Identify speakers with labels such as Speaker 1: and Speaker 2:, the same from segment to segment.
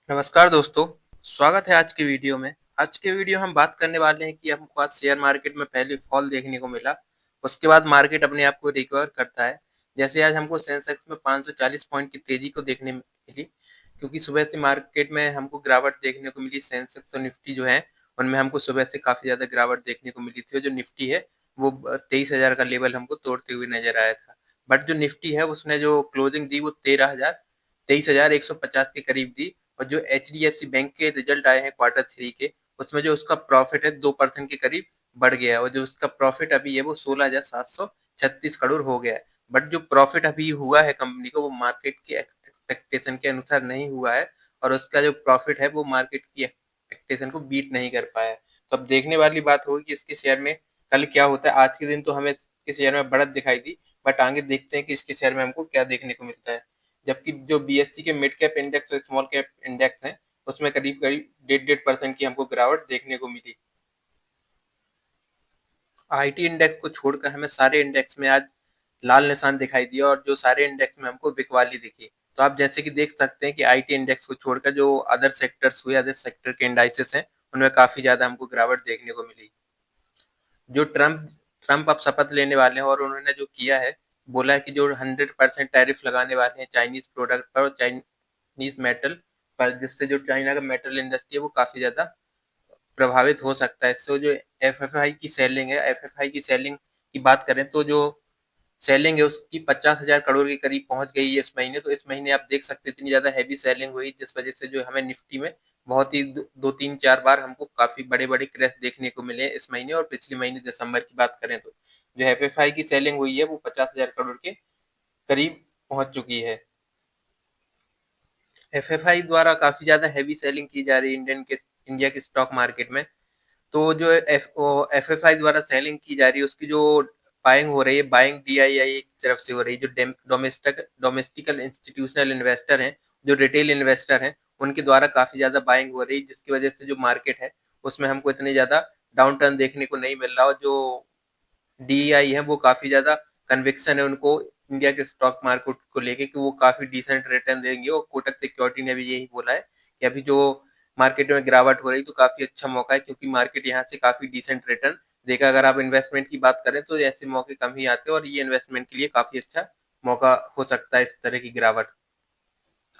Speaker 1: नमस्कार दोस्तों, स्वागत है आज की वीडियो में। आज के वीडियो हम बात करने वाले हैं कि हमको आज शेयर मार्केट में पहले फॉल देखने को मिला, उसके बाद मार्केट अपने आप को रिकवर करता है। जैसे आज हमको सेंसेक्स में 540 पॉइंट की तेजी को देखने मिली, क्योंकि सुबह से मार्केट में हमको गिरावट देखने को मिली। सेंसेक्स और निफ्टी जो है, उनमें हमको सुबह से काफ़ी ज़्यादा गिरावट देखने को मिली थी और जो निफ्टी है, वो 23,000 का लेवल हमको तोड़ते हुए नज़र आया था। बट जो निफ्टी है, उसने जो क्लोजिंग दी वो 23,150 के करीब दी। और जो एचडीएफसी बैंक के रिजल्ट आए हैं क्वार्टर 3 के, उसमें जो उसका प्रॉफिट है 2% के करीब बढ़ गया है और जो उसका प्रॉफिट अभी है वो 16,736 करोड़ हो गया है। बट जो प्रॉफिट अभी हुआ है कंपनी को, वो मार्केट के एक्सपेक्टेशन के अनुसार नहीं हुआ है और उसका जो प्रॉफिट है वो मार्केट की एक्सपेक्टेशन को बीट नहीं कर पाया है। तो अब देखने वाली बात होगी कि इसके शेयर में कल क्या होता है। आज के दिन तो हमें इसके शेयर में बढ़त दिखाई दी, बट आगे देखते हैं कि इसके शेयर में हमको क्या देखने को मिलता है। जबकि जो बीएससी के मिड कैप इंडेक्स और स्मॉल कैप इंडेक्स हैं, उसमें करीब करीब 1.5% की हमको गिरावट देखने को मिली। आईटी इंडेक्स को छोड़कर हमें सारे इंडेक्स में आज लाल निशान दिखाई दिया और जो सारे इंडेक्स में हमको बिकवाली दिखी। तो आप जैसे कि देख सकते हैं कि आईटी इंडेक्स को छोड़कर जो अदर सेक्टर्स हुए, अदर सेक्टर के इंडाइसेस हैं, उनमें काफी ज्यादा हमको गिरावट देखने को मिली। जो ट्रम्प ट्रम्प अब शपथ लेने वाले हैं और उन्होंने जो किया है, बोला है कि जो 100% टैरिफ लगाने वाले हैं चाइनीज प्रोडक्ट पर और चाइनीज मेटल पर, जिससे जो चाइना का मेटल इंडस्ट्री है वो काफी ज्यादा प्रभावित हो सकता है। इससे जो एफएफआई की सेलिंग है, एफएफआई की सेलिंग की बात करें तो जो सेलिंग है उसकी 50,000 करोड़ के करीब पहुंच गई है इस महीने। तो इस महीने आप देख सकते हैं इतनी ज्यादा हैवी सेलिंग हुई, जिस वजह से जो हमें निफ्टी में बहुत ही दो तीन चार बार हमको काफी बड़े बड़े क्रैश देखने को मिले हैं इस महीने। और पिछले महीने दिसंबर की बात करें तो जो एफएफआई की सेलिंग हुई है वो 50,000 करोड़ के करीब पहुंच चुकी है। एफएफआई द्वारा काफी ज्यादा हैवी सेलिंग की जा रही है इंडिया के स्टॉक मार्केट में। तो जो एफएफआई द्वारा सेलिंग की जा रही है, उसकी जो बाइंग हो रही है, बाइंग डीआईआई की तरफ से हो रही है। जो डोमेस्टिकल इंस्टीट्यूशनल इन्वेस्टर हैं, जो रिटेल इन्वेस्टर हैं, उनके द्वारा काफी ज्यादा बाइंग हो रही है, जिसकी वजह से जो मार्केट है उसमें हमको इतने ज्यादा डाउन टर्न देखने को नहीं मिल रहा। और जो डीईआई है वो काफी ज्यादा कन्विक्शन है उनको इंडिया के स्टॉक मार्केट को लेके कि वो काफी डिसेंट रिटर्न देंगे। और कोटक सिक्योरिटी ने भी यही बोला है कि अभी जो मार्केट में गिरावट हो रही तो काफी अच्छा मौका है, क्योंकि मार्केट यहाँ से काफी डिसेंट रिटर्न देगा। अगर आप इन्वेस्टमेंट की बात करें तो ऐसे मौके कम ही आते हैं और ये इन्वेस्टमेंट के लिए काफी अच्छा मौका हो सकता है इस तरह की गिरावट।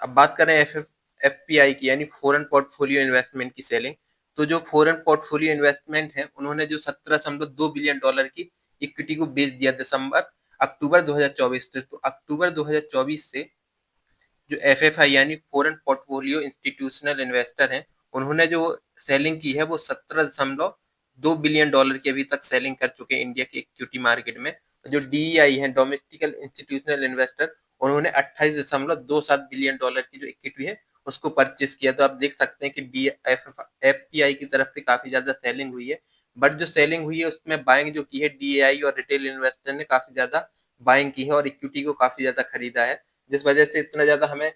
Speaker 1: अब बात करें एफपीआई की, यानी फॉरेन पोर्टफोलियो इन्वेस्टमेंट की सेलिंग। तो जो फॉरेन पोर्टफोलियो इन्वेस्टमेंट है, उन्होंने जो $17.2 बिलियन की इक्विटी को बेच दिया अक्टूबर 2024 से। तो अक्टूबर 2024 से जो एफएफआई यानी फॉरेन पोर्टफोलियो इंस्टीट्यूशनल इन्वेस्टर हैं, उन्होंने जो सेलिंग की है वो $17.2 बिलियन की अभी तक सेलिंग कर चुके हैं इंडिया के इक्विटी मार्केट में। जो डीईआई है, डोमेस्टिकल इंस्टीट्यूशनल इन्वेस्टर, उन्होंने $28.27 बिलियन की जो इक्विटी है उसको परचेस किया। तो आप देख सकते हैं कि डी एफपीआई की तरफ से काफी ज्यादा सेलिंग हुई है। बट जो सेलिंग हुई है उसमें बाइंग जो की है डीएआई और रिटेल इन्वेस्टर ने काफी ज्यादा बाइंग की है और इक्विटी को काफी ज्यादा खरीदा है, जिस वजह से इतना ज्यादा हमें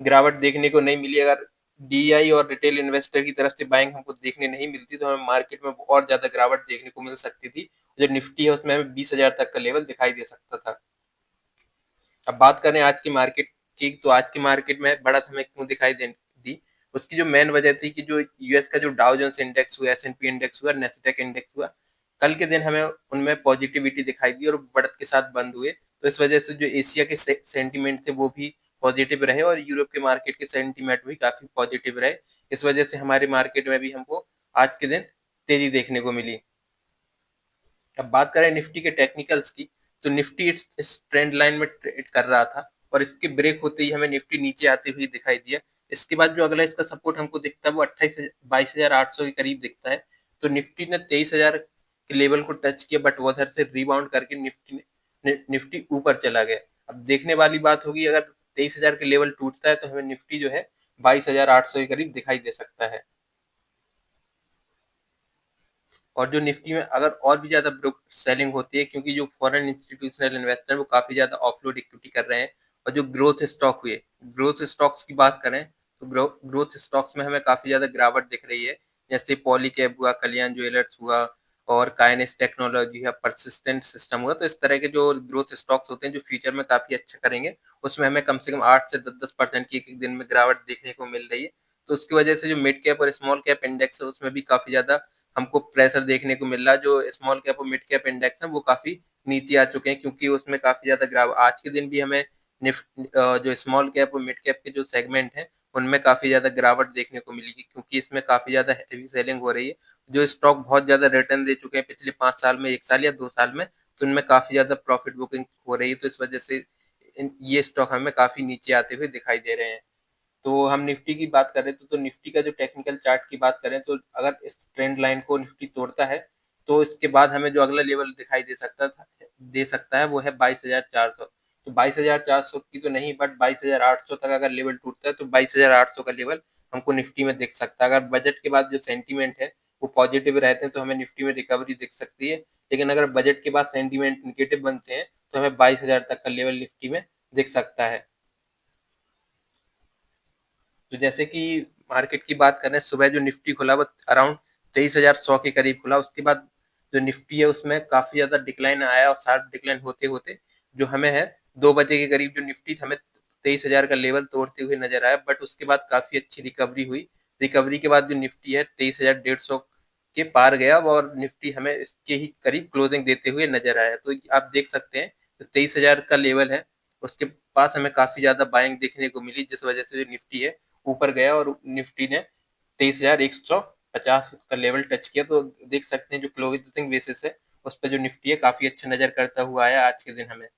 Speaker 1: गिरावट देखने को नहीं मिली। अगर डीआई और रिटेल इन्वेस्टर की तरफ से बाइंग हमको देखने नहीं मिलती तो हमें मार्केट में और ज्यादा गिरावट देखने को मिल सकती थी। जो निफ्टी है उसमें हमें 20,000 तक का लेवल दिखाई दे सकता था। अब बात करें आज की मार्केट की, तो आज की मार्केट में बढ़त हमें क्यों दिखाई दी, उसकी जो मेन वजह थी कि जो यूएस का जो डाउ जोन्स इंडेक्स हुआ, एस&पी इंडेक्स हुआ, नेस्डेक इंडेक्स हुआ, कल के दिन हमें उनमें पॉजिटिविटी दिखाई दी और बढ़त के साथ बंद हुए। तो इस वजह से जो एशिया के सेंटीमेंट थे वो भी पॉजिटिव रहे और यूरोप के मार्केट के सेंटीमेंट भी काफी पॉजिटिव रहे। इस वजह से हमारे मार्केट में भी हमको आज के दिन तेजी देखने को मिली। अब बात करें निफ्टी के टेक्निकल्स की, तो निफ्टी इस ट्रेंड लाइन में ट्रेड कर रहा था और इसके ब्रेक होते ही हमें निफ्टी नीचे आते हुए दिखाई दिया। इसके बाद जो अगला इसका सपोर्ट हमको दिखता है वो 22,800 के करीब दिखता है। तो निफ्टी ने 23,000 के लेवल को टच किया, बट वो उधर से रिबाउंड करके निफ्टी ऊपर चला गया। अब देखने वाली बात होगी, अगर 23,000 के लेवल टूटता है तो हमें निफ्टी जो है 22,800 के करीब दिखाई दे सकता है। और जो निफ्टी में अगर और भी ज्यादा सेलिंग होती है, क्योंकि जो फॉरेन इंस्टीट्यूशनल इन्वेस्टर वो काफी ज्यादा ऑफलोड इक्विटी कर रहे हैं। और जो ग्रोथ स्टॉक हुए, ग्रोथ स्टॉक्स की बात करें तो ग्रोथ स्टॉक्स में हमें काफी ज्यादा गिरावट दिख रही है। जैसे पॉलीकैब हुआ, कल्याण ज्वेलर्स हुआ और काइनेस टेक्नोलॉजी या परसिस्टेंट सिस्टम हुआ। तो इस तरह के जो ग्रोथ स्टॉक्स होते हैं जो फ्यूचर में काफी अच्छा करेंगे, उसमें हमें कम से कम 8 से 10% की एक एक दिन में गिरावट देखने को मिल रही है। तो उसकी वजह से जो मिड कैप और स्मॉल कैप इंडेक्स है उसमें भी काफी ज्यादा हमको प्रेशर देखने को मिल रहा है। जो स्मॉल कैप और मिड कैप इंडेक्स है वो काफी नीचे आ चुके हैं, क्योंकि उसमें काफी ज्यादा गिरावट आज के दिन भी हमें जो स्मॉल कैप और मिड कैप के जो सेगमेंट है उनमें काफी ज्यादा गिरावट देखने को मिलेगी, क्योंकि इसमें काफी ज्यादा हेवी सेलिंग हो रही है। जो स्टॉक बहुत ज्यादा रिटर्न दे चुके हैं पिछले 5 साल में, 1 साल या 2 साल में, तो उनमें काफी ज्यादा प्रॉफिट बुकिंग हो रही है, तो इस वजह से ये स्टॉक हमें काफी नीचे आते हुए दिखाई दे रहे हैं। तो हम निफ्टी की बात करें तो निफ्टी का जो टेक्निकल चार्ट की बात करें तो अगर इस ट्रेंड लाइन को निफ्टी तोड़ता है तो इसके बाद हमें जो अगला लेवल दिखाई दे सकता है वो है 22,400। तो 22,400 की तो नहीं, बट 22,800 तक अगर लेवल टूटता है तो 22,800 का लेवल हमको निफ्टी में दिख सकता है। अगर बजट के बाद जो सेंटीमेंट है वो पॉजिटिव रहते हैं तो हमें निफ्टी में रिकवरी दिख सकती है, लेकिन अगर बजट के बाद सेंटीमेंट निगेटिव बनते हैं तो हमें 22,000 तक का लेवल निफ्टी में दिख सकता है। तो जैसे कि मार्केट की बात करें, सुबह जो निफ्टी खुला वो अराउंड 23,100 के करीब खुला। उसके बाद जो निफ्टी है उसमें काफी ज्यादा डिक्लाइन आया और शार्प डिक्लाइन होते होते जो हमें है 2 बजे के करीब जो निफ्टी हमें 23,000 का लेवल तोड़ते हुए नजर आया, बट उसके बाद काफी अच्छी रिकवरी हुई। रिकवरी के बाद जो निफ्टी है 23,150 के पार गया और निफ्टी हमें इसके ही करीब क्लोजिंग देते हुए नजर आया। तो आप देख सकते हैं जो 23,000 का लेवल है उसके पास हमें काफी ज्यादा बाइंग देखने को मिली, जिस वजह से जो निफ्टी है ऊपर गया और निफ्टी ने 23,150 का लेवल टच किया। तो देख सकते हैं जो क्लोजिंग बेसिस है उस पर जो निफ्टी है काफी अच्छा नजर करता हुआ आया आज के दिन हमें।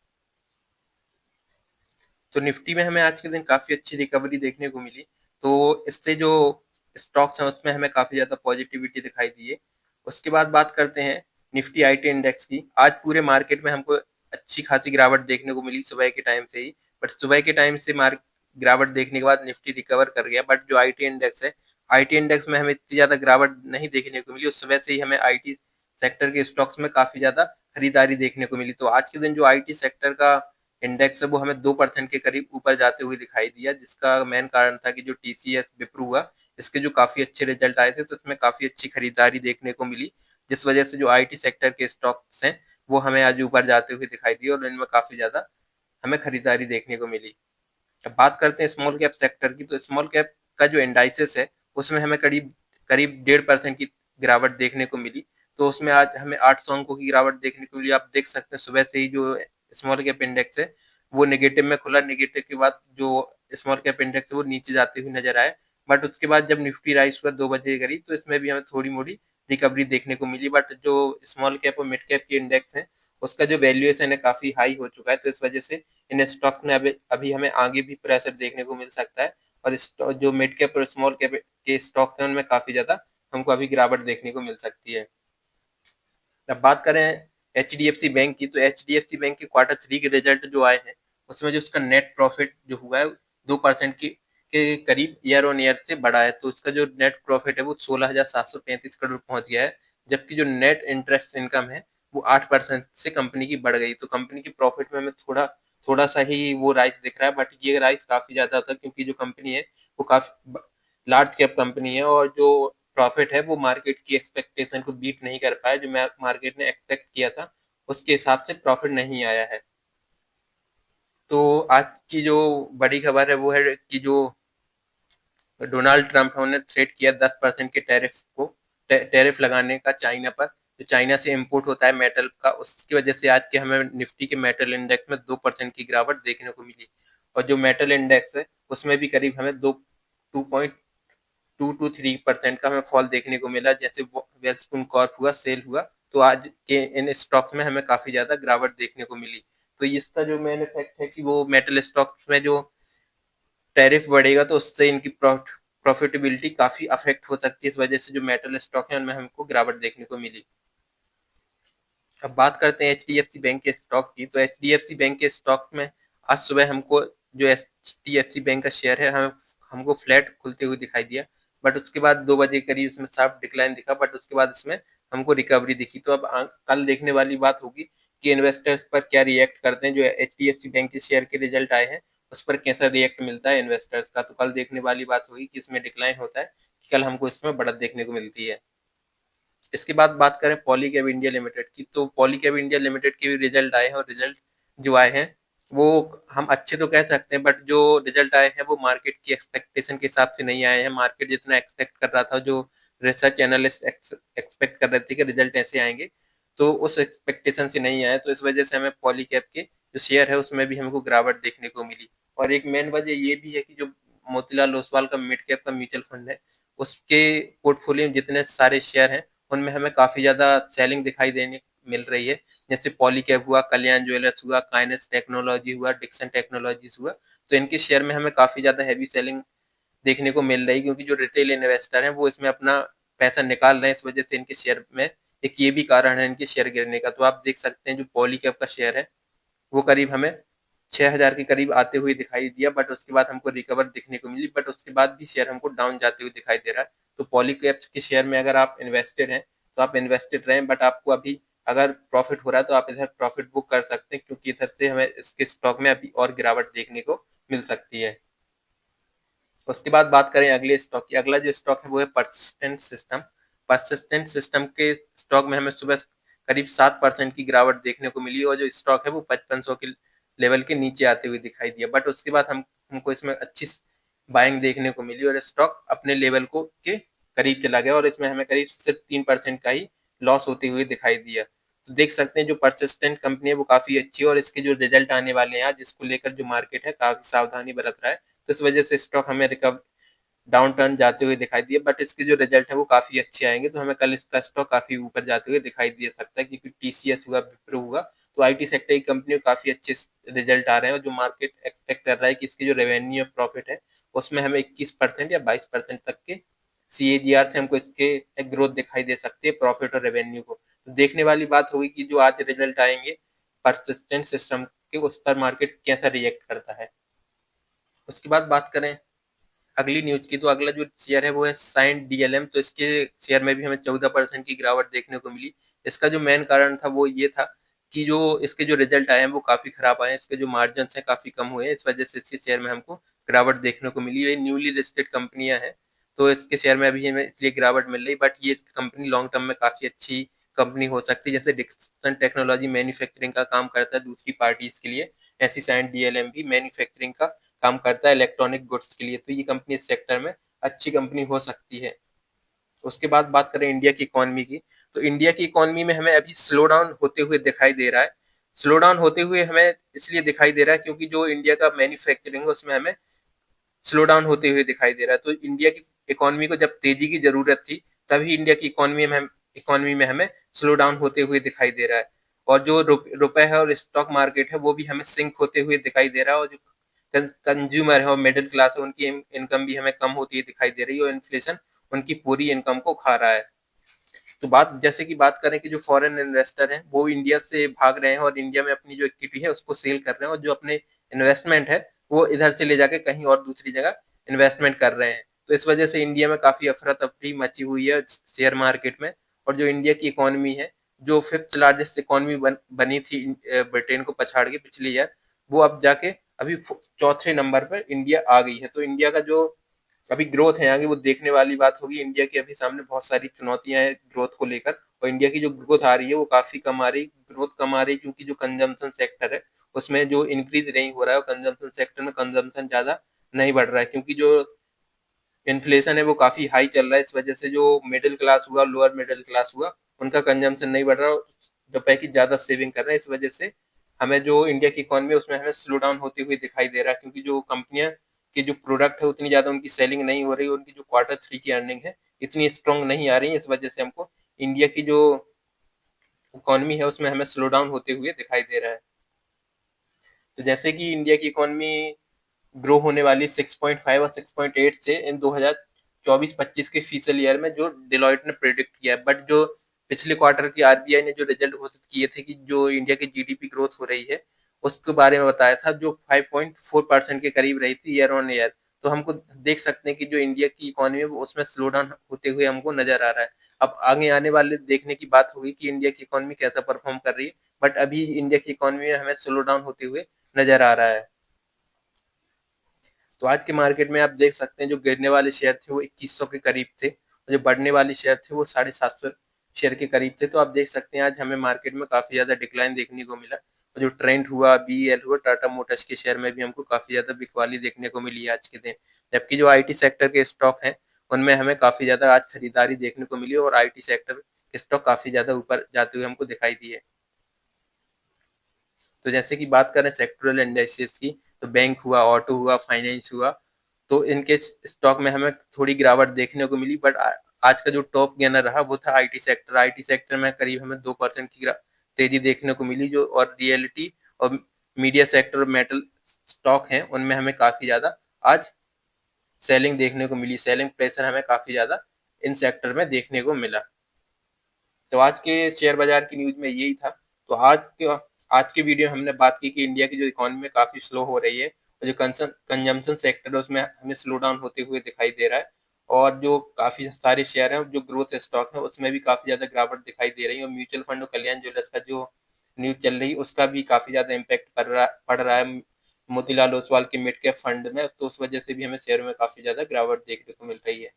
Speaker 1: तो निफ्टी में हमें आज के दिन काफी अच्छी रिकवरी देखने को मिली। तो इससे जो स्टॉक्स हैं उसमें हमें काफी ज्यादा पॉजिटिविटी दिखाई दी है। उसके बाद बात करते हैं निफ्टी आईटी इंडेक्स की। आज पूरे मार्केट में हमको अच्छी खासी गिरावट देखने को मिली सुबह के टाइम से ही, बट सुबह के टाइम से मार्क गिरावट देखने के बाद निफ्टी रिकवर कर गया। बट जो आईटी इंडेक्स है, आईटी इंडेक्स में हमें इतनी ज्यादा गिरावट नहीं देखने को मिली। उस सुबह से ही हमें आईटी सेक्टर के स्टॉक्स में काफी ज्यादा खरीदारी देखने को मिली। तो आज के दिन जो आईटी सेक्टर का इंडेक्स है वो हमें 2% के करीब ऊपर जाते हुए दिखाई दिया, जिसका मेन कारण था कि जो टीसीएस विप्रो हुआ इसके जो काफी अच्छे रिजल्ट आए थे तो इसमें काफी अच्छी खरीदारी देखने को मिली, जिस वजह से जो आईटी सेक्टर के स्टॉक्स हैं वो हमें आज ऊपर जाते हुए दिखाई दिए और इनमें काफी ज्यादा हमें खरीदारी देखने को मिली। अब बात करते हैं स्मॉल कैप सेक्टर की। तो स्मॉल कैप का जो इंडाइसिस है उसमें हमें करीब करीब 1.5% की गिरावट देखने को मिली। तो उसमें आज हमें 800 अंकों की गिरावट देखने को मिली। आप देख सकते हैं सुबह से ही जो स्मॉल कैप इंडेक्स है वो नेगेटिव में खुला, नेगेटिव के बाद जो स्मॉल कैप इंडेक्स है वो नीचे जाते हुए नजर आए। बट उसके बाद जब निफ्टी राइज हुआ 2 बजे के करीब तो इसमें भी हमें थोड़ी मोड़ी रिकवरी देखने को मिली। बट जो स्मॉल कैप और मिड कैप के इंडेक्स है उसका जो वैल्यूएशन है काफी हाई हो चुका है, तो इस वजह से इन स्टॉक्स में अभी अभी हमें आगे भी प्रेशर देखने को मिल सकता है। और जो मिड कैप और स्मॉल कैप के स्टॉक्स हैं उनमें काफी ज्यादा हमको अभी गिरावट देखने को मिल सकती है। अब बात करें H D F C bank की, तो H D F C bank के Q3 के रिजल्ट जो आए हैं उसमें जो उसका नेट प्रॉफिट जो हुआ है 2% के करीब ईयर ऑन ईयर से बढ़ा है। तो उसका जो नेट प्रॉफिट है वो 16,735 करोड़ पहुंच गया है, जबकि जो नेट इंटरेस्ट इनकम है वो 8% से कंपनी की बढ़ गई। तो कंपनी की प्रॉफिट में हमें थोड़ा थोड़ा सा ही वो राइस दिख रहा है, बट ये राइस काफी ज्यादा था क्योंकि जो कंपनी है वो काफी लार्ज कैप कंपनी है और जो प्रॉफिट है वो मार्केट की एक्सपेक्टेशन को बीट नहीं कर पाया। जो मार्केट ने एक्सपेक्ट किया था उसके हिसाब से प्रॉफिट नहीं आया है। तो आज की जो बड़ी खबर है वो है कि जो डोनाल्ड ट्रंप है उन्होंने थ्रेट किया 10% के टैरिफ लगाने का चाइना पर। जो चाइना से इंपोर्ट होता है मेटल का, उसकी वजह से आज के हमें निफ्टी के मेटल इंडेक्स में 2% की गिरावट देखने को मिली। और जो मेटल इंडेक्स है उसमें भी करीब हमें 2.2 to 3% का हमें फॉल देखने को मिला। जैसे वेल्सपुन कॉर्प हुआ, सेल हुआ, तो आज के इन स्टॉक्स में हमें काफी ज्यादा गिरावट देखने को मिली। तो इसका जो मेन इफेक्ट है कि वो मेटल स्टॉक्स में जो टैरिफ बढ़ेगा तो उससे इनकी प्रॉफिटेबिलिटी काफी अफेक्ट हो सकती है। इस वजह से जो मेटल स्टॉक है उनमें हमको गिरावट देखने को मिली। अब बात करते हैं H D F C bank के स्टॉक की। तो H D F C bank के स्टॉक में आज सुबह हमको जो H D F C bank का शेयर है हमको फ्लैट खुलते हुए दिखाई दिया, बट उसके बाद 2 बजे करीब इसमें शार्प डिक्लाइन दिखा, बट उसके बाद इसमें हमको रिकवरी दिखी। तो अब कल देखने वाली बात होगी कि इन्वेस्टर्स पर क्या रिएक्ट करते हैं। जो H D F C bank के शेयर के रिजल्ट आए हैं उस पर कैसा रिएक्ट मिलता है इन्वेस्टर्स का, तो कल देखने वाली बात होगी कि इसमें डिक्लाइन होता है कि कल हमको इसमें बढ़त देखने को मिलती है। इसके बाद बात करें पॉलीकैब इंडिया लिमिटेड की, तो पॉलीकैब इंडिया लिमिटेड के भी रिजल्ट आए हैं और रिजल्ट जो आए हैं वो हम अच्छे तो कह सकते हैं, बट जो रिजल्ट आए हैं वो मार्केट की एक्सपेक्टेशन के हिसाब से नहीं आए हैं। मार्केट जितना एक्सपेक्ट कर रहा था, जो रिसर्च एनालिस्ट एक्सपेक्ट कर रहे थे कि रिजल्ट ऐसे आएंगे, तो उस एक्सपेक्टेशन से नहीं आए। तो इस वजह से हमें पॉलीकैब के जो शेयर है उसमें भी हमको गिरावट देखने को मिली। और एक मेन वजह ये भी है कि जो मोतीलाल ओसवाल का मिड कैप का म्यूचुअल फंड है, उसके पोर्टफोलियो में जितने सारे शेयर हैं उनमें हमें काफी ज्यादा सेलिंग दिखाई देने मिल रही है। जैसे पॉलीकैब हुआ, कल्याण ज्वेलर्स हुआ, काइनेस टेक्नोलॉजी हुआ, डिक्सन टेक्नोलॉजीज हुआ, तो इनके शेयर में हमें काफी ज्यादा हैवी सेलिंग देखने को मिल रही है, क्योंकि जो रिटेल इन्वेस्टर हैं वो इसमें अपना पैसा निकाल रहे हैं। इस वजह से इनके शेयर में एक ये भी कारण है इनके शेयर गिरने का। तो आप देख सकते हैं जो पॉलीकैब का शेयर है वो करीब हमें 6,000 के करीब आते हुए दिखाई दिया, बट उसके बाद हमको रिकवर दिखने को मिली, बट उसके बाद भी शेयर हमको डाउन जाते हुए दिखाई दे रहा है। तो पॉलीकैब के शेयर में अगर आप इन्वेस्टेड हैं तो आप इन्वेस्टेड रहें, बट आपको अभी अगर प्रॉफिट हो रहा है तो आप इधर प्रॉफिट बुक कर सकते हैं, क्योंकि इधर से हमें इसके स्टॉक में अभी और गिरावट देखने को मिल सकती है। उसके बाद बात करें अगले स्टॉक की। अगला जो स्टॉक है वो है परसिस्टेंट सिस्टम। परसिस्टेंट सिस्टम के स्टॉक में हमें सुबह करीब 7% की गिरावट देखने को मिली, और जो स्टॉक है वो 5500 के लेवल के नीचे आते हुए दिखाई दिया, बट उसके बाद हमको इसमें अच्छी बाइंग देखने को मिली और स्टॉक अपने लेवल को के करीब चला गया, और इसमें हमें करीब सिर्फ 3% का ही लॉस होते हुए दिखाई दिया। तो देख सकते हैं जो परसिस्टेंट कंपनी है वो काफी अच्छी है, और इसके जो रिजल्ट आने वाले हैं जिसको लेकर जो मार्केट है काफी सावधानी बरत रहा है। तो इस वजह से स्टॉक हमें रिकवर डाउन टर्न जाते हुए दिखाई दिए, बट इसके जो रिजल्ट है वो काफी अच्छे आएंगे, तो हमें कल इसका स्टॉक काफी ऊपर जाते हुए दिखाई दे सकता है, क्योंकि टीसीएस हुआ, विप्रो हुआ, तो आईटी सेक्टर की कंपनी काफी अच्छे रिजल्ट आ रहे हैं, और जो मार्केट एक्सपेक्ट कर रहा है कि इसकी जो रेवेन्यू और प्रॉफिट है उसमें हमें 21% या 22% तक के सीएजीआर से हमको इसके ग्रोथ दिखाई दे सकती है प्रॉफिट और रेवेन्यू को। तो देखने वाली बात होगी कि जो आज रिजल्ट आएंगे परसिस्टेंट सिस्टम के, उस पर मार्केट कैसा रिएक्ट करता है। उसके बाद बात करें अगली न्यूज की, तो अगला जो शेयर है वो है साइंट डीएलएम। तो इसके शेयर में भी हमें 14% की गिरावट देखने को मिली। इसका जो मेन कारण था वो ये था कि जो इसके जो रिजल्ट आए हैं वो काफी खराब आए हैं, इसके जो मार्जिन हैं काफी कम हुए हैं, इस वजह से इसके शेयर में हमको गिरावट देखने को मिली। ये न्यूली लिस्टेड कंपनियां हैं, तो इसके शेयर में अभी हमें इसलिए गिरावट मिल रही, बट ये कंपनी लॉन्ग टर्म में काफी अच्छी कंपनी हो सकती है। जैसे डिक्सन टेक्नोलॉजी मैन्युफैक्चरिंग का काम करता है दूसरी पार्टीज के लिए, ऐसी साइंट डीएलएम भी मैन्युफैक्चरिंग का काम करता है इलेक्ट्रॉनिक गुड्स के लिए, तो ये कंपनी इस सेक्टर में अच्छी कंपनी हो सकती है। उसके बाद बात करें इंडिया की इकोनॉमी की, तो इंडिया की इकोनॉमी में हमें अभी स्लो डाउन होते हुए दिखाई दे रहा है। स्लो डाउन होते हुए हमें इसलिए दिखाई दे रहा है क्योंकि जो इंडिया का मैन्युफैक्चरिंग है उसमें हमें स्लो डाउन होते हुए दिखाई दे रहा है। तो इंडिया की इकोनॉमी को जब तेजी की जरूरत थी, तभी इंडिया की इकोनॉमी में हमें स्लो डाउन होते हुए दिखाई दे रहा है। और जो रुपए है और स्टॉक मार्केट है वो भी हमें सिंक होते हुए दिखाई दे रहा है, और जो कंज्यूमर है और मिडिल क्लास है उनकी इनकम भी हमें कम होती हुई दिखाई दे रही है, और इन्फ्लेशन उनकी पूरी इनकम को खा रहा है। तो बात जैसे कि बात करें कि जो फॉरेन इन्वेस्टर हैं वो इंडिया से भाग रहे हैं और इंडिया में अपनी जो इक्विटी है उसको सेल कर रहे हैं, और जो अपने इन्वेस्टमेंट है वो इधर से ले जाके कहीं और दूसरी जगह इन्वेस्टमेंट कर रहे हैं। तो इस वजह से इंडिया में काफी अफरा तफरी मची हुई है शेयर मार्केट में, और जो इंडिया की इकोनॉमी है जो फिफ्थ लार्जेस्ट इकोनॉमी बनी थी ब्रिटेन को पछाड़ के पिछले ईयर, वो अब जाके अभी चौथे नंबर पर इंडिया आ गई है। तो इंडिया का जो अभी ग्रोथ है आगे वो देखने वाली बात होगी। इंडिया के अभी सामने बहुत सारी चुनौतियां हैं ग्रोथ को लेकर, और इंडिया की जो ग्रोथ आ रही है वो काफी कम आ रही, ग्रोथ कम आ रही क्योंकि जो कंजम्पशन सेक्टर है उसमें जो इंक्रीज नहीं हो रहा है, और कंजम्पशन सेक्टर में कंजम्पशन ज्यादा नहीं बढ़ रहा है, क्योंकि जो इन्फ्लेशन है वो काफी हाई चल रहा है। इस वजह से जो मिडिल क्लास हुआ, लोअर मिडिल क्लास हुआ, उनका कंजम्पशन नहीं बढ़ रहा, रुपए की ज्यादा सेविंग कर रहे हैं। इस वजह से हमें जो इंडिया की इकोनॉमी है उसमें हमें स्लो डाउन होती हुई दिखाई दे रहा है, क्योंकि जो कंपनियां के जो प्रोडक्ट है उतनी ज्यादा उनकी सेलिंग नहीं हो रही, उनकी जो क्वार्टर 3 की अर्निंग है इतनी स्ट्रांग नहीं आ रही है। इस वजह से हमको इंडिया की जो इकोनॉमी है उसमें हमें स्लो डाउन होते हुए दिखाई दे रहा है। तो जैसे कि इंडिया की इकोनॉमी ग्रो होने वाली 6.5 और 6.8 से इन 2024-25 के फिजिकल ईयर में, जो डिलॉयट ने प्रेडिक्ट किया है, बट जो पिछले क्वार्टर की आरबीआई ने जो रिजल्ट घोषित किए थे कि जो इंडिया की जीडीपी ग्रोथ हो रही है उसके बारे में बताया था, जो 5.4% के करीब रही थी ईयर ऑन ईयर। तो हमको देख सकते हैं कि जो इंडिया की इकोनॉमी है वो उसमें स्लो डाउन होते हुए हमको नजर आ रहा है। अब आगे आने वाले देखने की बात होगी कि इंडिया की इकोनॉमी कैसा परफॉर्म कर रही है, बट अभी इंडिया की इकोनॉमी में हमें स्लो डाउन होते हुए नजर आ रहा है। तो आज के मार्केट में आप देख सकते हैं जो गिरने वाले शेयर थे वो 2100 के करीब थे, और जो बढ़ने वाले शेयर थे वो 750 शेयर के करीब थे। तो आप देख सकते हैं आज हमें मार्केट में काफी ज्यादा डिक्लाइन देखने को मिला, जो ट्रेंड हुआ, बीईएल हुआ, टाटा मोटर्स के शेयर में भी हमको काफी ज्यादा बिकवाली देखने को मिली आज के दिन। जबकि जो आईटी सेक्टर के स्टॉक हैं उनमें हमें काफी ज्यादा आज खरीदारी देखने को मिली और आईटी सेक्टर के स्टॉक काफी ज्यादा ऊपर जाते हुए हमको दिखाई दिए। तो जैसे कि बात करें सेक्टरल इंडाइसेस की, तो बैंक हुआ, ऑटो हुआ, फाइनेंस हुआ, तो इनके स्टॉक में हमें थोड़ी गिरावट देखने को मिली। बट आज का जो टॉप गेनर रहा वो था आईटी सेक्टर। आईटी सेक्टर में करीब हमें 2% की तेजी देखने को मिली। जो और रियलिटी और मीडिया सेक्टर और मेटल स्टॉक हैं उनमें हमें काफी ज्यादा आज सेलिंग देखने को मिली। सेलिंग प्रेशर हमें काफी ज्यादा इन सेक्टर में देखने को मिला। तो आज के शेयर बाजार की न्यूज में यही था। तो आज की वीडियो में हमने बात की कि इंडिया की जो इकोनॉमी में काफी स्लो हो रही है और जो कंजम्पशन सेक्टर है उसमें हमें स्लो डाउन होते हुए दिखाई दे रहा है। और जो काफी सारे शेयर हैं जो ग्रोथ स्टॉक है उसमें भी काफी ज्यादा गिरावट दिखाई दे रही है। और म्यूचुअल फंड और कल्याण ज्वेलर्स का जो न्यूज चल रही है उसका भी काफी ज्यादा इम्पैक्ट पड़ रहा है मोतीलाल ओसवाल के मिड कैप फंड में। तो उस वजह से भी हमें शेयर में काफी ज्यादा गिरावट देखने को मिल रही है।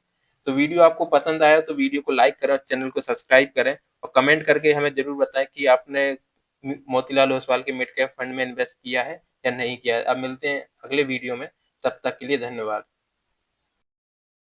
Speaker 1: तो वीडियो आपको पसंद आया तो वीडियो को लाइक करें और चैनल को सब्सक्राइब करें और कमेंट करके हमें जरूर बताएं कि आपने मोतीलाल ओसवाल के मिड कैप फंड में इन्वेस्ट किया है या नहीं किया है। अब मिलते हैं अगले वीडियो में, तब तक के लिए धन्यवाद।